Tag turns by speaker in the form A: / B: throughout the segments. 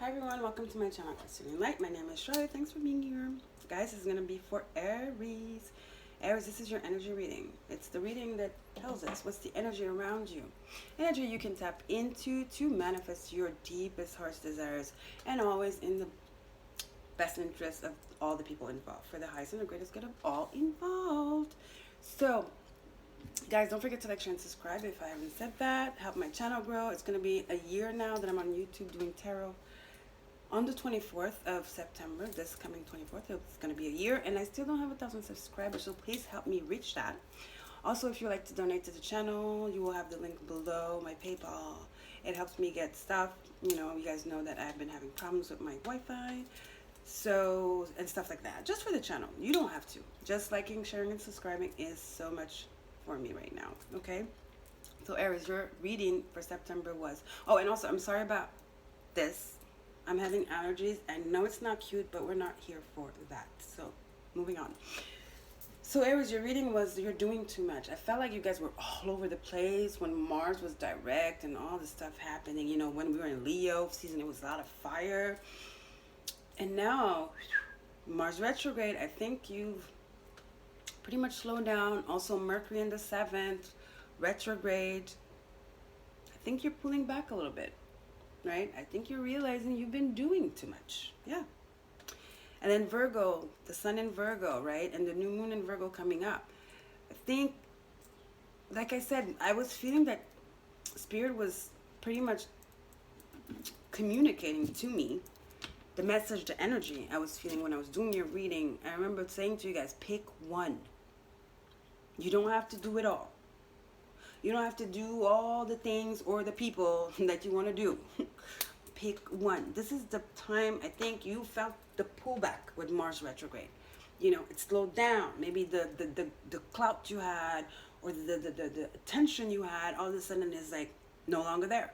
A: Hi everyone, welcome to my channel, Christine Light. My name is Charlotte. Thanks for being here. Guys, this is going to be for Aries. Aries, this is your energy reading. It's the reading that tells us what's the energy around you. Energy you can tap into to manifest your deepest heart's desires and always in the best interest of all the people involved, for the highest and the greatest good of all involved. So, guys, don't forget to like, share, and subscribe if I haven't said that. Help my channel grow. It's going to be a year now that I'm on YouTube doing tarot. On the 24th of September, this coming 24th, it's going to be a year, and I still don't have 1,000 subscribers, so please help me reach that. Also, if you'd like to donate to the channel, you will have the link below, my PayPal. It helps me get stuff. You know, you guys know that I've been having problems with my Wi-Fi, so, and stuff like that. Just for the channel. You don't have to. Just liking, sharing, and subscribing is so much for me right now, okay? So, Aries, your reading for September was... Oh, and also, I'm sorry about this. I'm having allergies. I know it's not cute, but we're not here for that. So, moving on. So, Aries, your reading was you're doing too much. I felt like you guys were all over the place when Mars was direct and all this stuff happening. You know, when we were in Leo season, it was a lot of fire. And now, Mars retrograde, I think you've pretty much slowed down. Also, Mercury in the 7th, retrograde. I think you're pulling back a little bit. Right? I think you're realizing you've been doing too much. Yeah. And then Virgo, the sun in Virgo, right? And the new moon in Virgo coming up. I think, like I said, I was feeling that Spirit was pretty much communicating to me the message, the energy I was feeling when I was doing your reading. I remember saying to you guys, pick one. You don't have to do it all. You don't have to do all the things or the people that you want to do. Pick one. This is the time I think you felt the pullback with Mars retrograde. You know, it slowed down. Maybe the clout you had or the attention you had all of a sudden is like no longer there.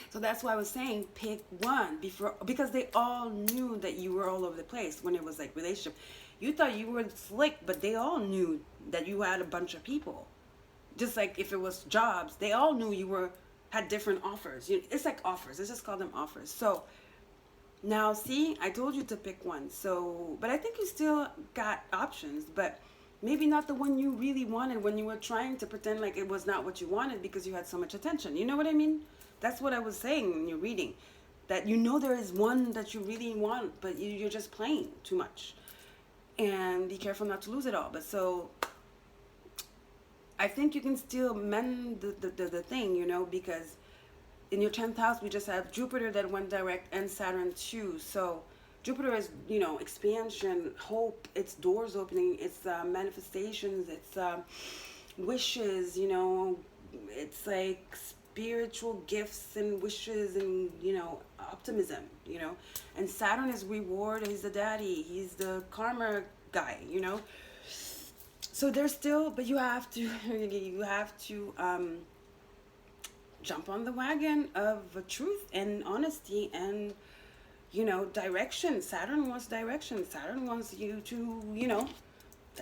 A: So that's why I was saying pick one before, because they all knew that you were all over the place when it was like relationship. You thought you were slick, but they all knew that you had a bunch of people. Just like if it was jobs, they all knew you had different offers. It's like offers. Let's just call them offers. So now, see, I told you to pick one. So, but I think you still got options, but maybe not the one you really wanted when you were trying to pretend like it was not what you wanted because you had so much attention. You know what I mean? That's what I was saying in your reading. That you know there is one that you really want, but you're just playing too much. And be careful not to lose it all. But so... I think you can still mend the thing, you know, because in your 10th house, we just have Jupiter that went direct and Saturn too. So Jupiter is, you know, expansion, hope, it's doors opening, it's manifestations, it's wishes, you know, it's like spiritual gifts and wishes and, you know, optimism, you know. And Saturn is reward, he's the daddy, he's the karma guy, you know. So there's still, but you have to jump on the wagon of truth and honesty and, you know, direction. Saturn wants direction. Saturn wants you to, you know,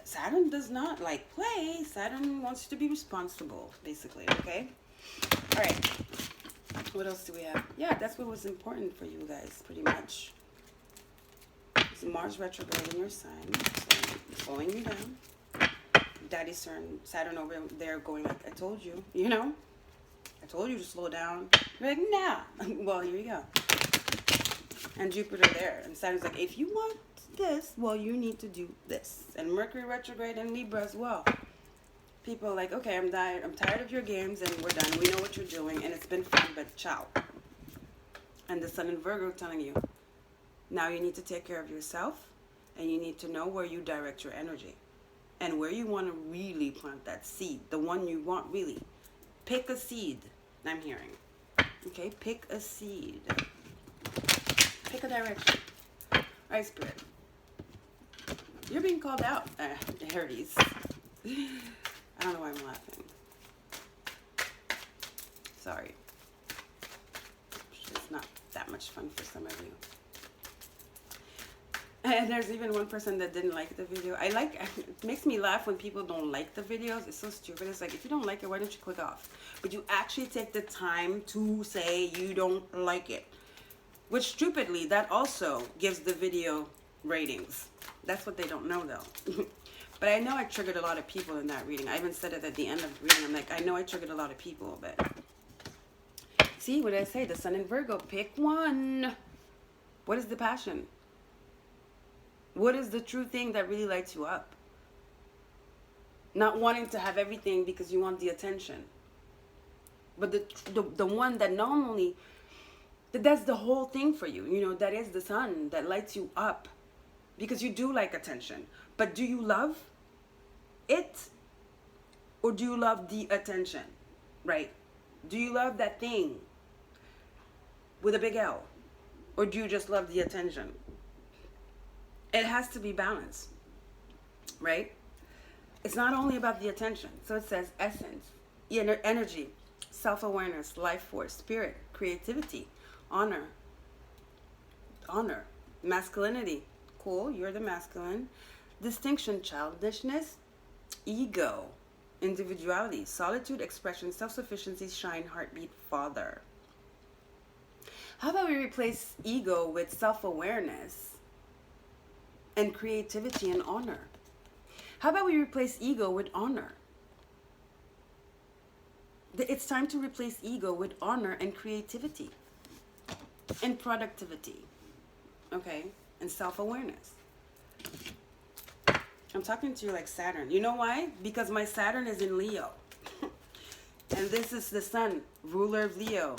A: Saturn does not like play. Saturn wants you to be responsible, basically, okay? All right. What else do we have? Yeah, that's what was important for you guys, pretty much. It's Mars retrograde in your sign, so slowing you down. Daddy Saturn over there going like, I told you, you know? I told you to slow down. You're like, nah. Well, here you go. And Jupiter there. And Saturn's like, if you want this, well, you need to do this. And Mercury retrograde in Libra as well. People are like, okay, I'm tired of your games and we're done. We know what you're doing and it's been fun, but ciao. And the Sun in Virgo telling you, now you need to take care of yourself and you need to know where you direct your energy. And where you want to really plant that seed, the one you want really. Pick a seed, I'm hearing. Okay, pick a seed. Pick a direction. All right, Spirit. You're being called out, Aries. I don't know why I'm laughing. Sorry. It's not that much fun for some of you. And there's even one person that didn't like the video. It makes me laugh when people don't like the videos. It's so stupid. It's like, if you don't like it, why don't you click off? But you actually take the time to say you don't like it. Which stupidly, that also gives the video ratings. That's what they don't know though. But I know I triggered a lot of people in that reading. I even said it at the end of the reading. I'm like, I know I triggered a lot of people, but see, what did I say? The Sun in Virgo. Pick one. What is the passion? What is the true thing that really lights you up? Not wanting to have everything because you want the attention. But the one that normally, that's the whole thing for you. You know, that is the Sun that lights you up. Because you do like attention. But do you love it? Or do you love the attention? Right? Do you love that thing with a big L? Or do you just love the attention? It has to be balanced. Right? It's not only about the attention. So it says essence, energy, self-awareness, life force, spirit, creativity, honor, masculinity. Cool, you're the masculine. Distinction, childishness, ego, individuality, solitude, expression, self-sufficiency, shine, heartbeat, father. How about we replace ego with self-awareness and creativity and honor? How about we replace ego with honor? It's time to replace ego with honor and creativity and productivity. Okay? And self-awareness. I'm talking to you like Saturn. You know why? Because my Saturn is in Leo. And this is the Sun, ruler of Leo.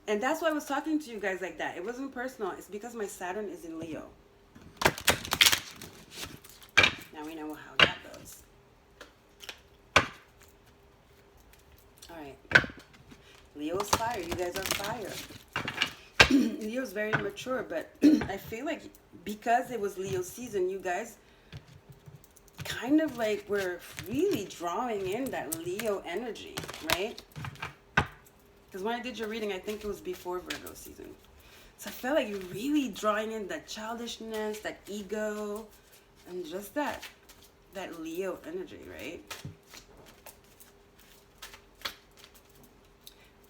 A: And that's why I was talking to you guys like that. It wasn't personal. It's because my Saturn is in Leo. Now we know how that goes. Alright. Leo's fire. You guys are fire. Leo's very mature, but I feel like because it was Leo season, you guys kind of like were really drawing in that Leo energy, right? Because when I did your reading, I think it was before Virgo season. So I felt like you're really drawing in that childishness, that ego, and just that Leo energy, right?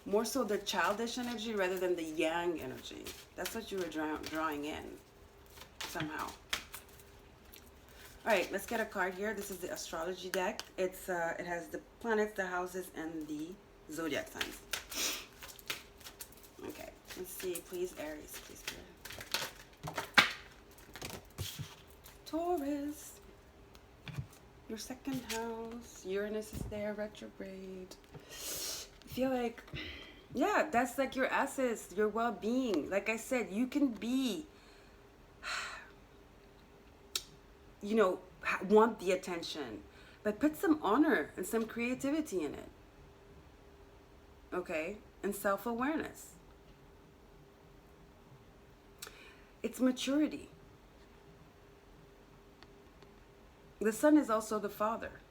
A: More so the childish energy rather than the yang energy. That's what you were drawing in somehow. All right, let's get a card here. This is the astrology deck. It has the planets, the houses, and the zodiac signs. Okay, let's see. Please, Aries. Please, Spirit. Taurus. Your second house. Uranus is there, retrograde. I feel like, yeah, that's like your assets, your well-being. Like I said, you can be, you know, want the attention, but put some honor and some creativity in it. Okay? And self-awareness. It's maturity. The Sun is also the father.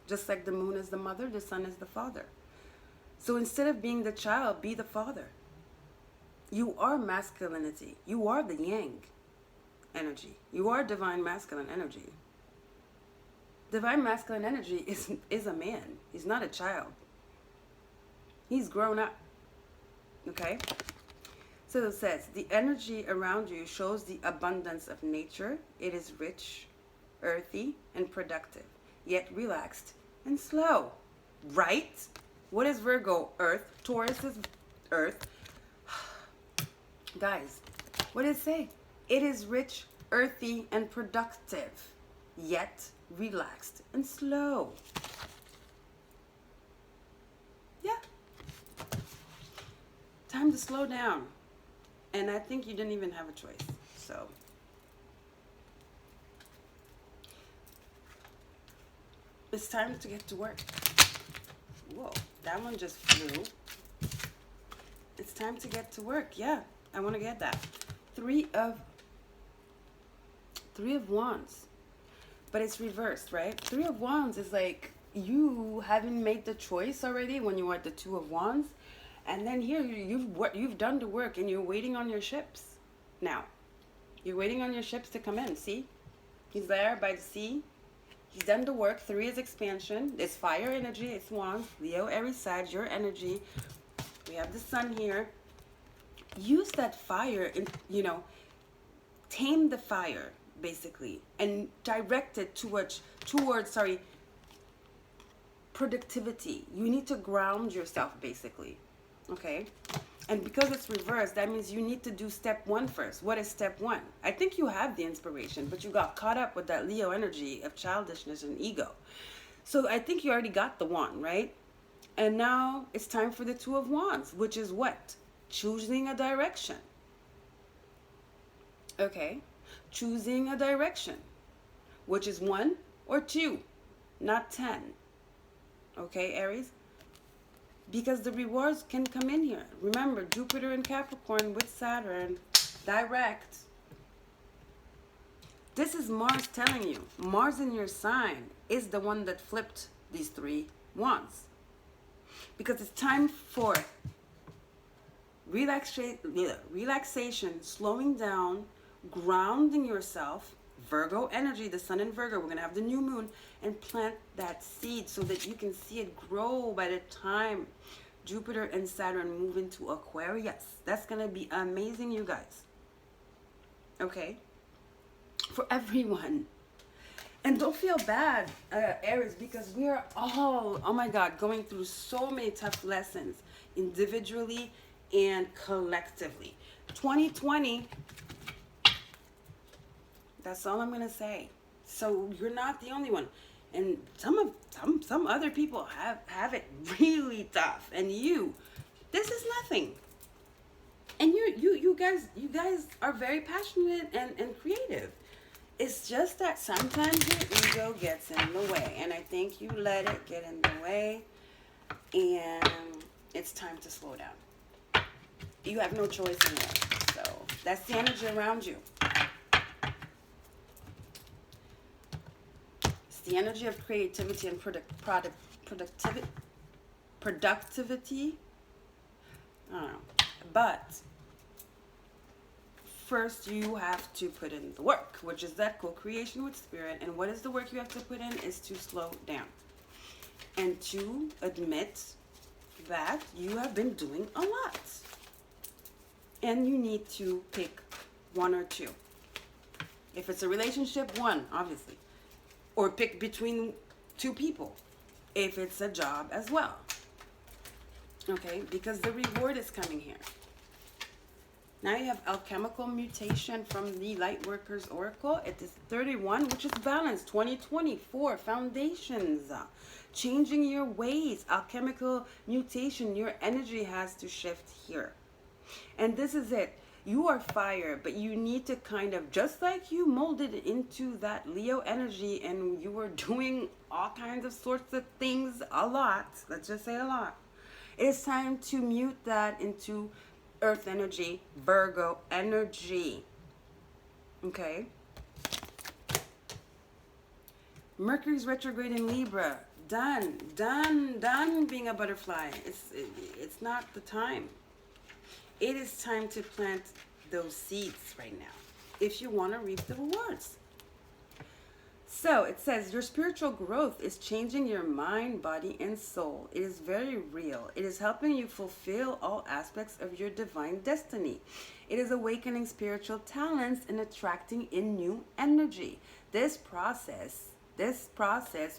A: Just like the moon is the mother, the Sun is the father. So instead of being the child, be the father. You are masculinity. You are the yang energy. You are divine masculine energy. Divine masculine energy is a man. He's not a child. He's grown up. Okay? So it says, the energy around you shows the abundance of nature. It is rich, earthy, and productive, yet relaxed and slow. Right? What is Virgo? Earth. Taurus is earth. Guys, what does it say? It is rich, earthy, and productive, yet relaxed and slow. Yeah. Time to slow down. And I think you didn't even have a choice. So it's time to get to work. Whoa, that one just flew. It's time to get to work. Yeah, I want to get that. Three of Wands. But it's reversed, right? Three of Wands is like you haven't made the choice already when you were at the Two of Wands. And then here you've done the work and you're waiting on your ships. Now, you're waiting on your ships to come in. See? He's there by the sea. He's done the work. 3 is expansion. It's fire energy. It's Wands. Leo, Aries side, your energy. We have the Sun here. use that fire and, tame the fire basically and direct it towards productivity. You need to ground yourself basically. Okay? And because it's reversed, that means you need to do step 1 first. What is step 1? I think you have the inspiration, but you got caught up with that Leo energy of childishness and ego. So I think you already got the wand, right? And now it's time for the Two of Wands, which is what? Choosing a direction. Okay? Choosing a direction, which is 1 or 2, not 10. Okay, Aries? Because the rewards can come in here. Remember, Jupiter and Capricorn with Saturn, direct. This is Mars telling you. Mars in your sign is the one that flipped these 3 wands. Because it's time for relaxation, slowing down, grounding yourself. Virgo energy, the sun in Virgo, we're going to have the new moon, and plant that seed so that you can see it grow by the time Jupiter and Saturn move into Aquarius. That's going to be amazing, you guys. Okay? For everyone. And don't feel bad, Aries, because we are all, oh my God, going through so many tough lessons individually and collectively. 2020, that's all I'm going to say. So you're not the only one. And some other people have it really tough. And this is nothing. And you guys are very passionate and creative. It's just that sometimes your ego gets in the way. And I think you let it get in the way. And it's time to slow down. You have no choice in it. So that's the energy around you. It's the energy of creativity and productivity. I don't know. But first you have to put in the work, which is that co-creation with spirit. And what is the work you have to put in is to slow down and to admit that you have been doing a lot. And you need to pick 1 or 2. If it's a relationship, 1, obviously. Or pick between 2 people. If it's a job as well. Okay, because the reward is coming here. Now you have alchemical mutation from the Lightworkers Oracle. It is 31, which is balance. 2024 foundations. Changing your ways. Alchemical mutation. Your energy has to shift here. And this is it. You are fire, but you need to kind of, just like you molded into that Leo energy and you were doing all kinds of sorts of things a lot. Let's just say a lot. It is time to mute that into Earth energy, Virgo energy. Okay? Mercury's retrograde in Libra. Done being a butterfly. It's not the time. It is time to plant those seeds right now if you want to reap the rewards. So it says your spiritual growth is changing your mind, body, and soul. It is very real. It is helping you fulfill all aspects of your divine destiny. It is awakening spiritual talents and attracting in new energy. This process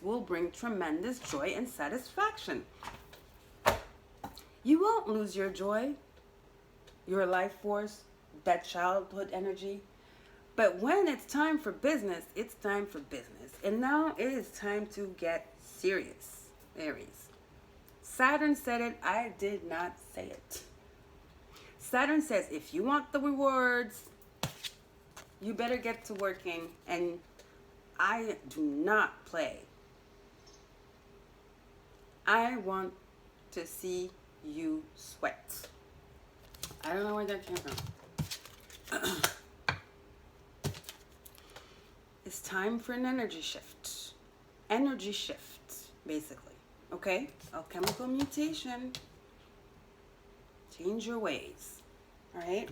A: will bring tremendous joy and satisfaction. You won't lose your joy, your life force, that childhood energy. But when it's time for business, it's time for business. And now it is time to get serious, Aries. Saturn said it, I did not say it. Saturn says if you want the rewards, you better get to working. And I do not play. I want to see you sweat. I don't know where that came from. It's time for an energy shift. Energy shift, basically. Okay? Alchemical mutation. Change your ways. Alright?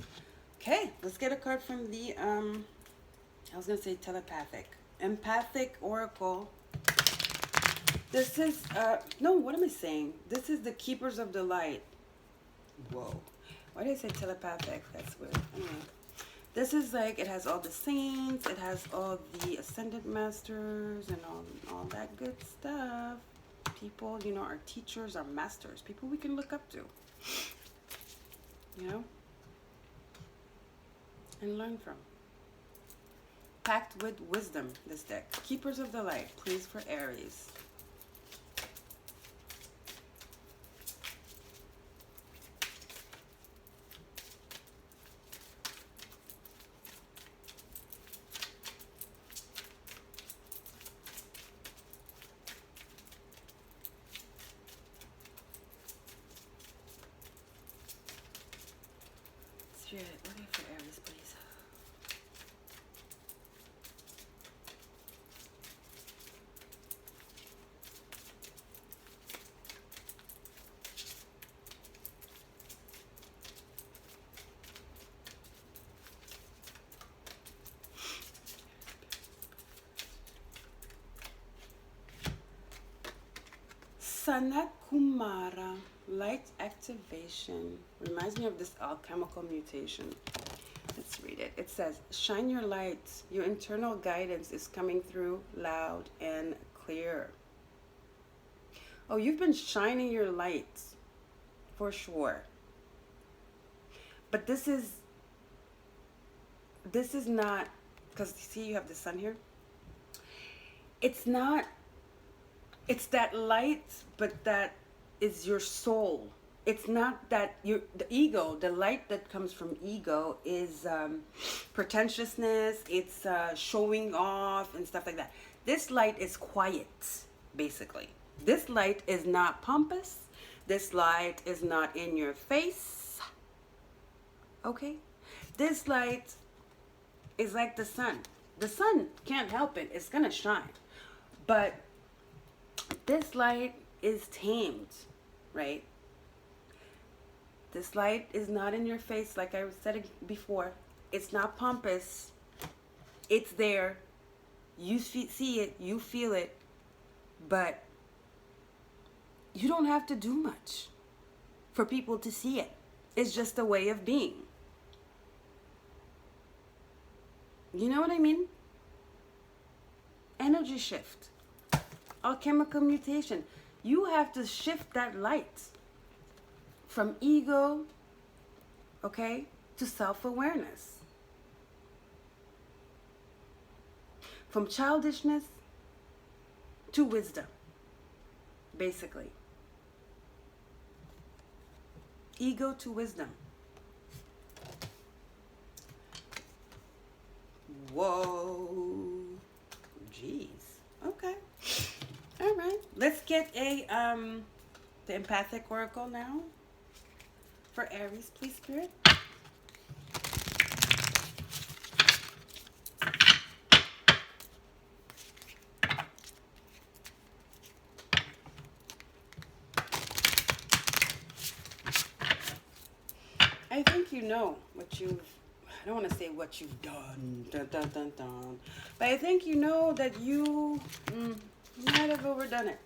A: Okay, let's get a card from the, I was going to say telepathic. Empathic Oracle. This is, no, what am I saying? This is the Keepers of the Light. Whoa. Why did I say telepathic? That's weird. Anyway. This is like, it has all the saints, it has all the ascended masters and all that good stuff. People, you know, our teachers, our masters, people we can look up to, you know, and learn from. Packed with wisdom, this deck. Keepers of the light, please, for Aries. Spirit, what are you for Aries, please? Sanat Kumara, light activation. Reminds me of this alchemical mutation. Let's read it. It says, shine your light. Your internal guidance is coming through loud and clear. Oh, you've been shining your light for sure. But this is not, because see, you have the sun here. It's not, it's that light, but that is your soul. It's not that the ego, the light that comes from ego is pretentiousness, it's showing off and stuff like that. This light is quiet, basically. This light is not pompous. This light is not in your face. Okay? This light is like the sun. The sun can't help it. It's going to shine. But this light is tamed, right? This light is not in your face, like I said it before. It's not pompous. It's there. You see it. You feel it. But you don't have to do much for people to see it. It's just a way of being. You know what I mean? Energy shift. Alchemical mutation. You have to shift that light from ego, okay, to self-awareness. From childishness to wisdom, basically. Ego to wisdom. Whoa. Jeez. Okay. All right. Let's get the empathic oracle now for Aries, please, Spirit. I think you know what you've, I don't want to say what you've done, dun, dun, dun, dun, but I think you know that you might have overdone it.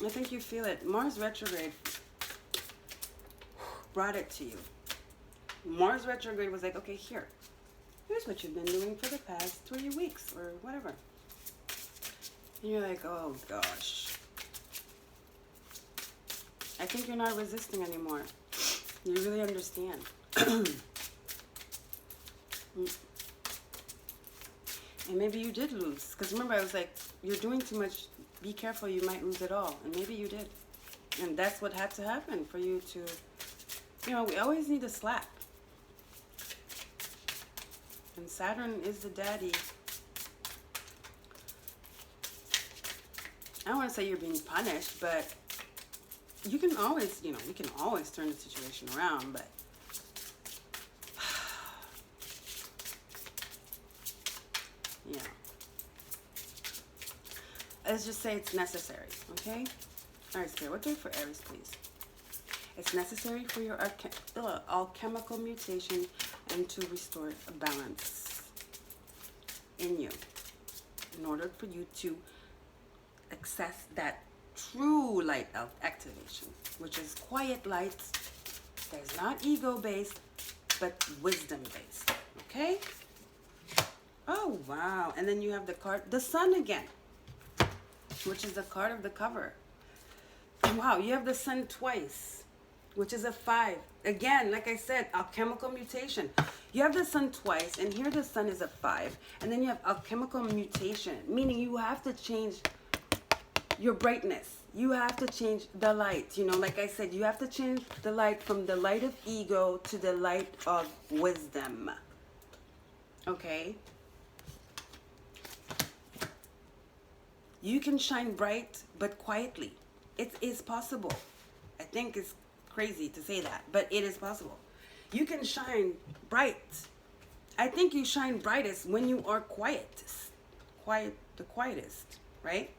A: I think you feel it. Mars retrograde brought it to you. Mars retrograde was like, okay, here's what you've been doing for the past 3 weeks or whatever. And you're like, oh gosh. I think you're not resisting anymore. You really understand. And maybe you did lose. Because remember, I was like, you're doing too much. Be careful, you might lose it all. And maybe you did. And that's what had to happen for you to, you know, we always need a slap. And Saturn is the daddy. I don't want to say you're being punished, but you can always, you know, we can always turn the situation around, but yeah. Let's just say it's necessary, okay? All right, Spirit, what do you for Aries, please? It's necessary for your alchemical mutation and to restore a balance in you in order for you to access that true light activation, which is quiet light that is not ego-based, but wisdom-based. Okay? Oh, wow. And then you have the card, the Sun again, which is the card of the cover. Wow, you have the Sun twice, which is a 5. Again, like I said, alchemical mutation. You have the Sun twice, and here the Sun is a 5. And then you have alchemical mutation, meaning you have to change your brightness. You have to change the light. You know, like I said, you have to change the light from the light of ego to the light of wisdom. Okay? You can shine bright, but quietly. It is possible. I think it's crazy to say that, but it is possible. You can shine bright. I think you shine brightest when you are quiet, the quietest, right?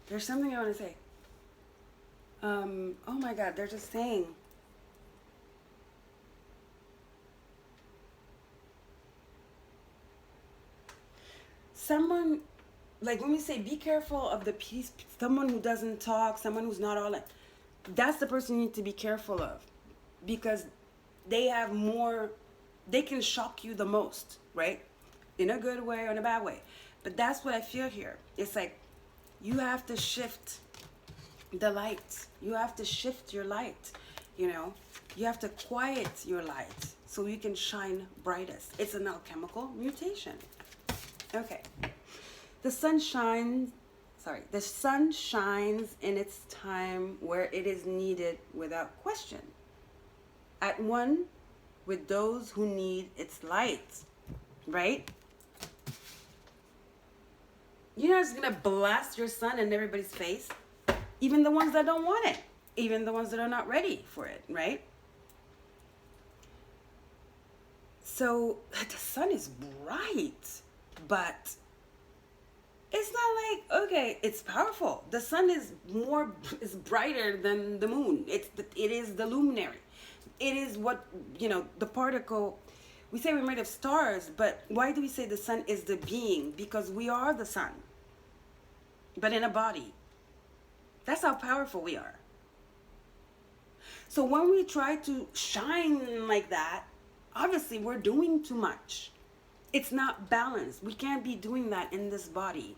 A: There's something I want to say. Oh my God, they're just saying. Someone, like when we say be careful of the piece, someone who doesn't talk, someone who's not all that, that's the person you need to be careful of, because they have more, they can shock you the most, right? In a good way or in a bad way. But that's what I feel here. It's like you have to shift the light. You have to shift your light, you know? You have to quiet your light so you can shine brightest. It's an alchemical mutation. Okay. The sun shines in its time where it is needed without question. At one with those who need its light, right? You're not just gonna blast your sun in everybody's face, even the ones that don't want it, even the ones that are not ready for it, right? So the sun is bright, but it's not like, okay, it's powerful. The sun is brighter than the moon. It is the luminary. It is what, you know, the particle. We say we're made of stars, but why do we say the sun is the being? Because we are the sun, but in a body. That's how powerful we are. So when we try to shine like that, obviously we're doing too much. It's not balanced. We can't be doing that in this body.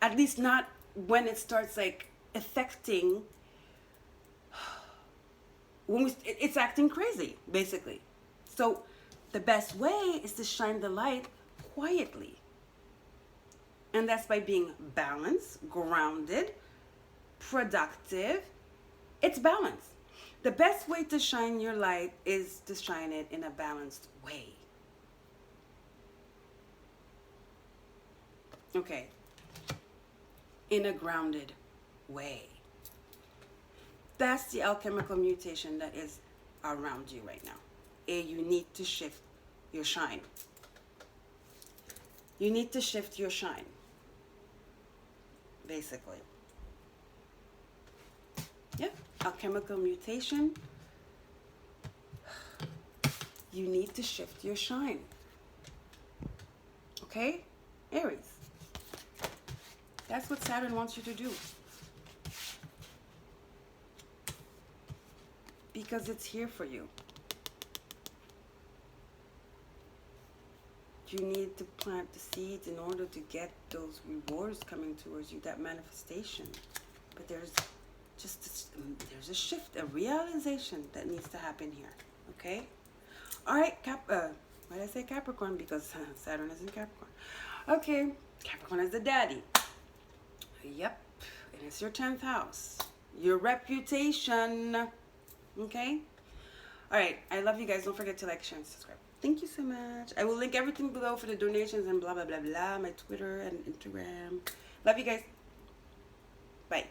A: At least not when it starts like affecting, when it's acting crazy, basically. So the best way is to shine the light quietly. And that's by being balanced, grounded, productive. It's balanced. The best way to shine your light is to shine it in a balanced way. Okay. In a grounded way. That's the alchemical mutation that is around you right now. And you need to shift your shine. You need to shift your shine. Basically. Yeah. Alchemical mutation. You need to shift your shine. Okay? Aries. That's what Saturn wants you to do. Because it's here for you. You need to plant the seeds in order to get those rewards coming towards you, that manifestation. But there's a shift, a realization that needs to happen here. Okay? All right, why did I say Capricorn? Because Saturn is in Capricorn. Okay, Capricorn is the daddy. Yep, and it's your 10th house. Your reputation. Okay? All right, I love you guys. Don't forget to like, share, and subscribe. Thank you so much. I will link everything below for the donations and blah, blah, blah, blah. My Twitter and Instagram. Love you guys. Bye.